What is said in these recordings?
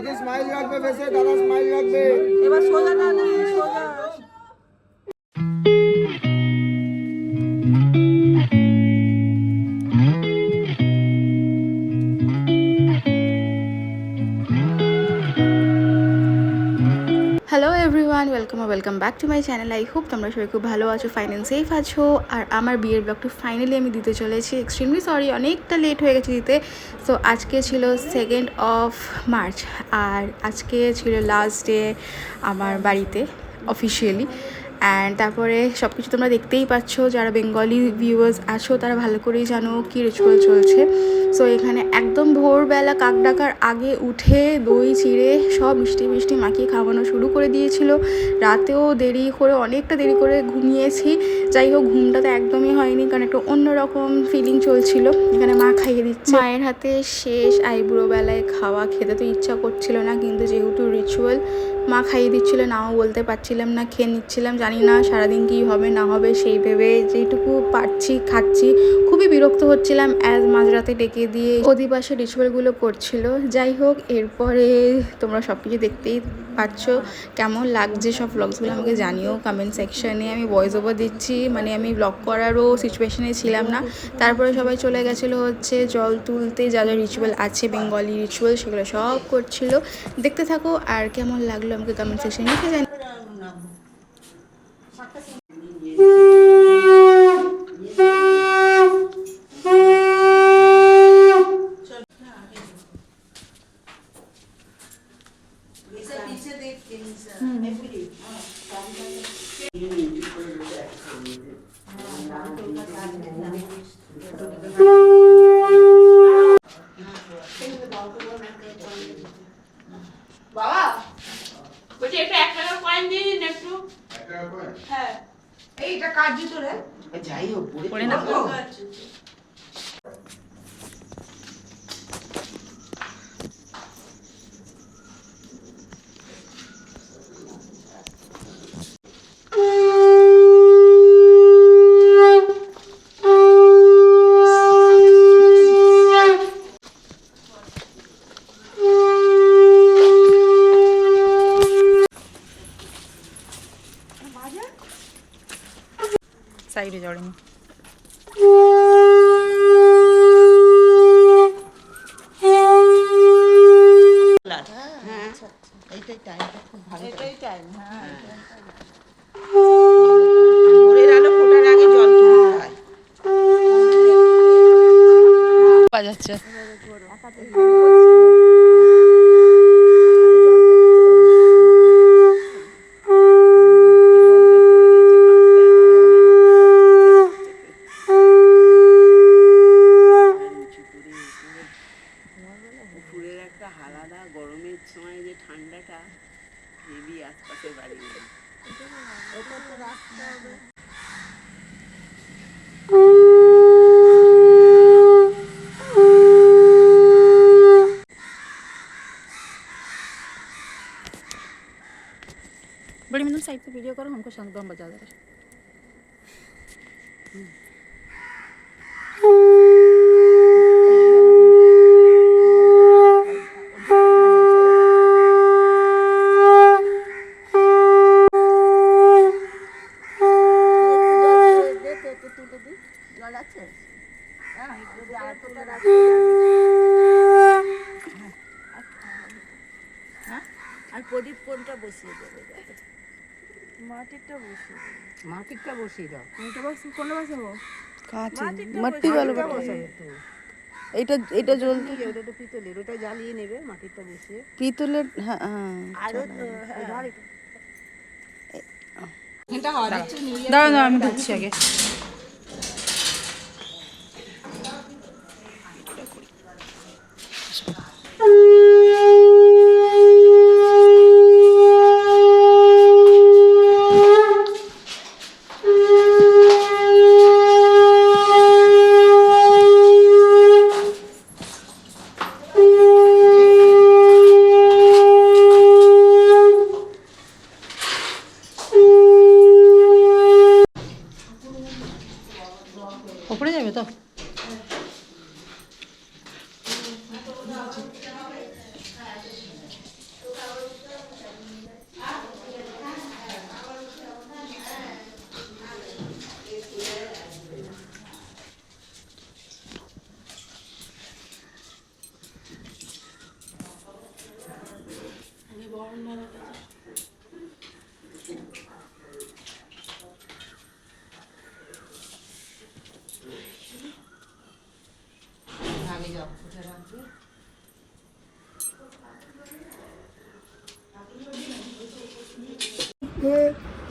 দিদি স্মাইল রাখবে ফেসে, দাদা স্মাইল রাখবে। এবার সোজা না সোজা। Hello everyone, welcome back to my channel. I hope তোমরা সবাই খুব ভালো আছো, ফাইন অ্যান্ড সেফ আছো। আর আমার বিয়ের ব্লগটা ফাইনালি আমি দিতে চলেছি। এক্সট্রিমলি সরি, অনেকটা লেট হয়ে গেছে দিতে। সো আজকে ছিল 2nd অফ মার্চ, আর আজকে ছিল লাস্ট ডে আমার বাড়িতে অফিসিয়ালি। অ্যান্ড তারপরে সব কিছু তোমরা দেখতেই পাচ্ছ, যারা বেঙ্গলি ভিউয়ার্স আছো তারা ভালো করেই জানো কী রিচুয়াল চলছে। সো এখানে একদম ভোরবেলা কাক ডাকার আগে উঠে দই চিড়ে সব মিষ্টি মাখিয়ে খাওয়ানো শুরু করে দিয়েছিল। রাতেও দেরি করে, অনেকটা দেরি করে ঘুমিয়েছি। যাই হোক, ঘুমটা তো একদমই হয়নি, কারণ একটা অন্যরকম ফিলিং চলছিল। এখানে মা খাইয়ে দিচ্ছে। মায়ের হাতে শেষ আইবুড়ো বেলায় খাওয়া খেতে তো ইচ্ছা করছিল না, কিন্তু যেহেতু রিচুয়াল মা খাইয়ে দিচ্ছিল, নাও বলতে পারছিলাম না, খেয়ে নিচ্ছিলাম। জানি না সারাদিন কী হবে না হবে, সেই ভেবে যেইটুকু পারছি খাচ্ছি। খুবই বিরক্ত হচ্ছিলাম অ্যাজ মাঝরাতে ডেকে দিয়ে অধিবাসে রিচুয়ালগুলো করছিল। যাই হোক, এরপরে তোমরা সব কিছু দেখতেই পাচ্ছ। কেমন লাগছে সব ব্লগসগুলো আমাকে জানিও কমেন্ট সেকশানে। আমি ভয়েস ওভার দিচ্ছি, মানে আমি ব্লগ করারও সিচুয়েশনে ছিলাম না। তারপরে সবাই চলে গেছিলো হচ্ছে জল তুলতে, যা যা রিচুয়াল আছে বেঙ্গলি রিচুয়াল সেগুলো সব করছিল। দেখতে থাকো, আর কেমন লাগলো আমাকে কমেন্ট সেকশনে লিখে জানি। বাবা বলছি একটু 1 টাকা কয়েন দিয়ে দিন একটু। 1 টাকা কয়েন? হ্যাঁ, এইটা কার জুতো রে? যাই হোক পড়ে না। সাইডে জড়েনি। এইটাই টাইম। হ্যাঁ, ভোরের আলো ফোটার আগে জল তুলতে হয়। বাজাচ্ছে। দুপুরের একটা হালাদা গরমের সময় যে ঠান্ডাটা হেভি আশপাশের বাড়ি। बड़ी मतलब साइड पे वीडियो करो, हमको शांत बम बजा दे। আর প্রদীপ কোনটা বসিয়ে দেবে? মাটিরটা বসিয়ে দাও। কোনটা বসাবো? मट्टी वाला এটা এটা জ্বলতে ওটা তো পিতলের, ওটা জ্বালিয়ে নেবে মাটিরটা বসিয়ে। পিতলের। হ্যাঁ আর দাঁড়া আমি ঢুকছি আগে।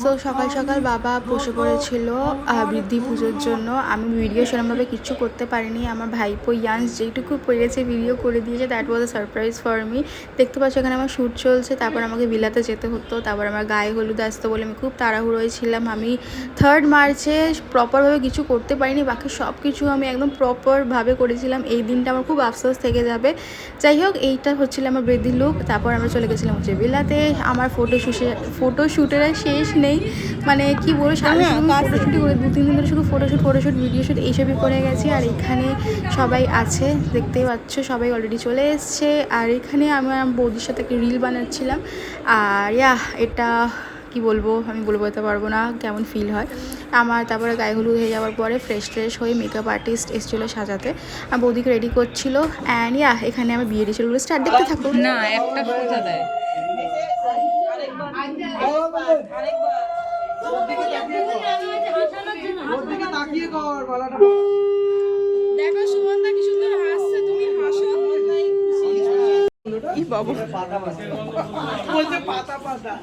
সো সকাল সকাল বাবা বসে পড়েছিল বৃদ্ধি পুজোর জন্য। আমি ভিডিও সেরকমভাবে কিচ্ছু করতে পারিনি। আমার ভাইপো ইয়ান্স যেইটুকু পেরেছে ভিডিও করে দিয়েছে, that was a surprise for me. দেখতে পাচ্ছ এখানে আমার শ্যুট চলছে, তারপর আমাকে বিলাতে যেতে হতো, তারপর আমার গায়ে হলুদ আসতো বলে আমি খুব তাড়াহুড়োয় ছিলাম। আমি 3rd মার্চে প্রপারভাবে কিছু করতে পারিনি, বাকি সব কিছু আমি একদম প্রপারভাবে করেছিলাম। এই দিনটা আমার খুব আফসোস থেকে যাবে। যাই হোক, এইটা হচ্ছিল আমার বৃদ্ধি লুক। তারপর আমরা চলে গেছিলাম হচ্ছে বিলাতে। আমার ফটোশ্যুটের শেষ নেই, মানে কি বলবো, ফটোশ্যুটই করে 2-3 দিন ধরে শুধু ফটোশ্যুট ভিডিও শ্যুট এইসবই করে গেছি। আর এখানে সবাই আছে, দেখতেই পাচ্ছ, সবাই অলরেডি চলে এসছে। আর এখানে আমি আমার বৌদির সাথে একটা রিল বানাচ্ছিলাম। আর এটা কি বলবো, আমি বলতে পারবো না কেমন ফিল হয় আমার। তারপরে গায়ে হলুদ হয়ে যাওয়ার পরে ফ্রেশ হয়ে মেকআপ আর্টিস্ট এসেছিলো সাজাতে, আর বৌদিকে রেডি করছিল। অ্যান্ড এখানে আমার বিয়ে রিচুয়ালগুলো স্টার্ট। দেখতে থাকো। না, একটা সোজা দেয়। দেখো সুমনদা কি সুন্দর হাসছে, তুমি হাসো। ই বাবা, বলতে পাতা পাতা।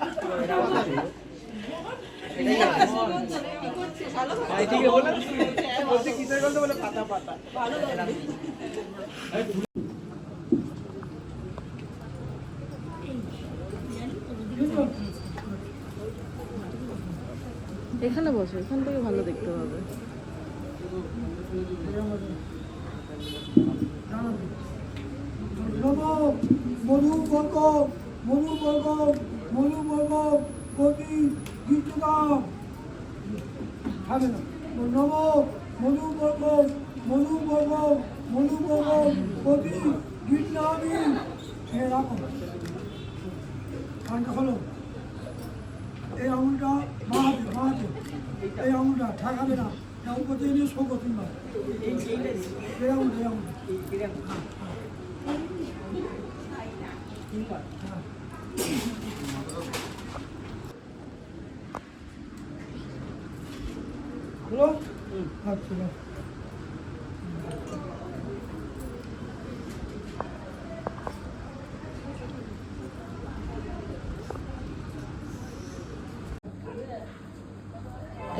এখানে বসো, এখান থেকে ভালো দেখতে হবে। মনু বর্গ প্রতি গীতটা হবে না। নম মনু বর্গ প্রতি গীতটা আমি রাখো। কানটা হলো এই আঙুলটা বাড়াতে এই আঙুলটা ঠেকাবে না, এমন করতে নিয়ে শো করতে না। এই আঙুলটা হলো। আচ্ছা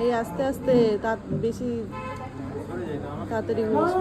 এই আস্তে আস্তে, তার বেশি তাড়াতাড়ি হয়েছে।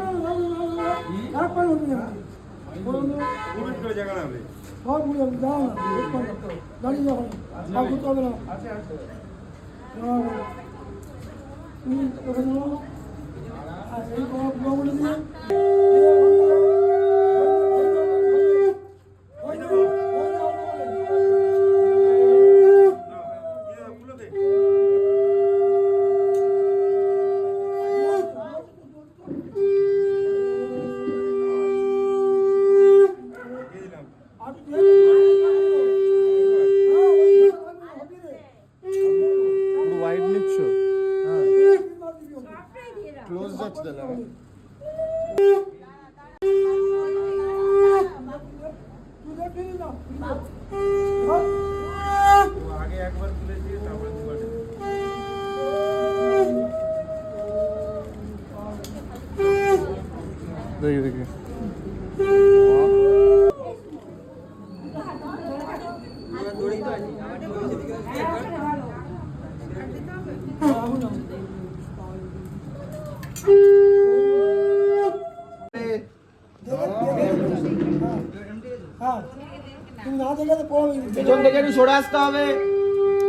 দেখি পিছন থেকে একটু সরে আসতে হবে।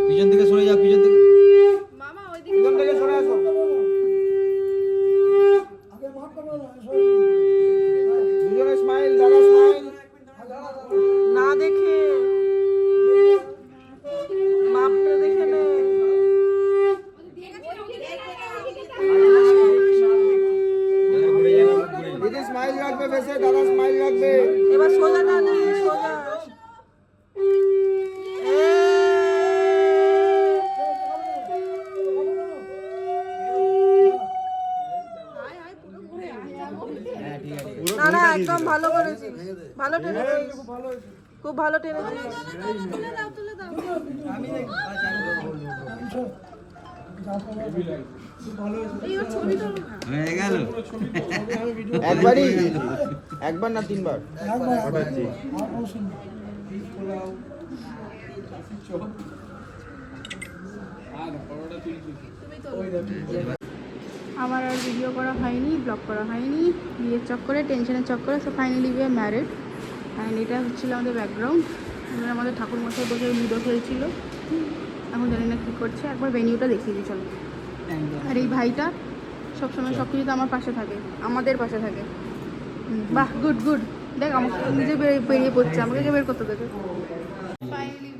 পিছন থেকে সরে যাও, পিছন থেকে পিছন থেকে সরে আসো। দুজনে স্মাইল, দাদা স্মাইল। না দেখে মাপটা দেখে নে। দিদি স্মাইল রাখবে, বেশি দাদা স্মাইল রাখবে। এবার সোজা টানে, সোজা। না না, একদম ভালো করেছিস। ভালো টেনেছিস, খুব ভালো হয়েছে। খুব ভালো টেনেছিস। আমি দেখ আচ্ছা আমি বলবো খুব ভালো হয়েছে। হয়ে গেল একবারই একবার না তিনবার একবার আর কোনো শুনবো। আমার আর ভিডিও করা হয়নি, ব্লগ করা হয়নি, বিয়ের চক্করে, টেনশনের চক্করে। So finally we are married. And এটা হচ্ছিল আমাদের ব্যাকগ্রাউন্ড। এবার আমাদের ঠাকুরমশাই বসে লুডো খেলছিল, এখন জানি না কী করছে। একবার ভেনিউটা দেখিয়ে দিই চলো। আর এই ভাইটা সবসময় সব কিছুতে আমার পাশে থাকে, আমাদের পাশে থাকে। বাহ, গুড গুড। দেখ আমাকে নিজে বেরিয়ে পড়ছে, আমাকে কে বের করতে দেবে। ফাইনালি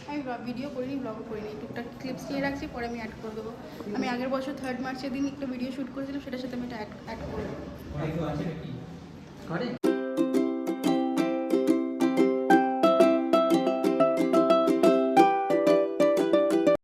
আমি ভিডিও করিনি, ব্লগও করিনি, টুকটাক ক্লিপস নিয়ে রাখছি, পরে আমি অ্যাড করে দেবো। আমি আগের বছর 3rd মার্চের দিন একটা ভিডিও শ্যুট করেছিলাম, সেটার সাথে আমি এটা অ্যাড করে দেবো।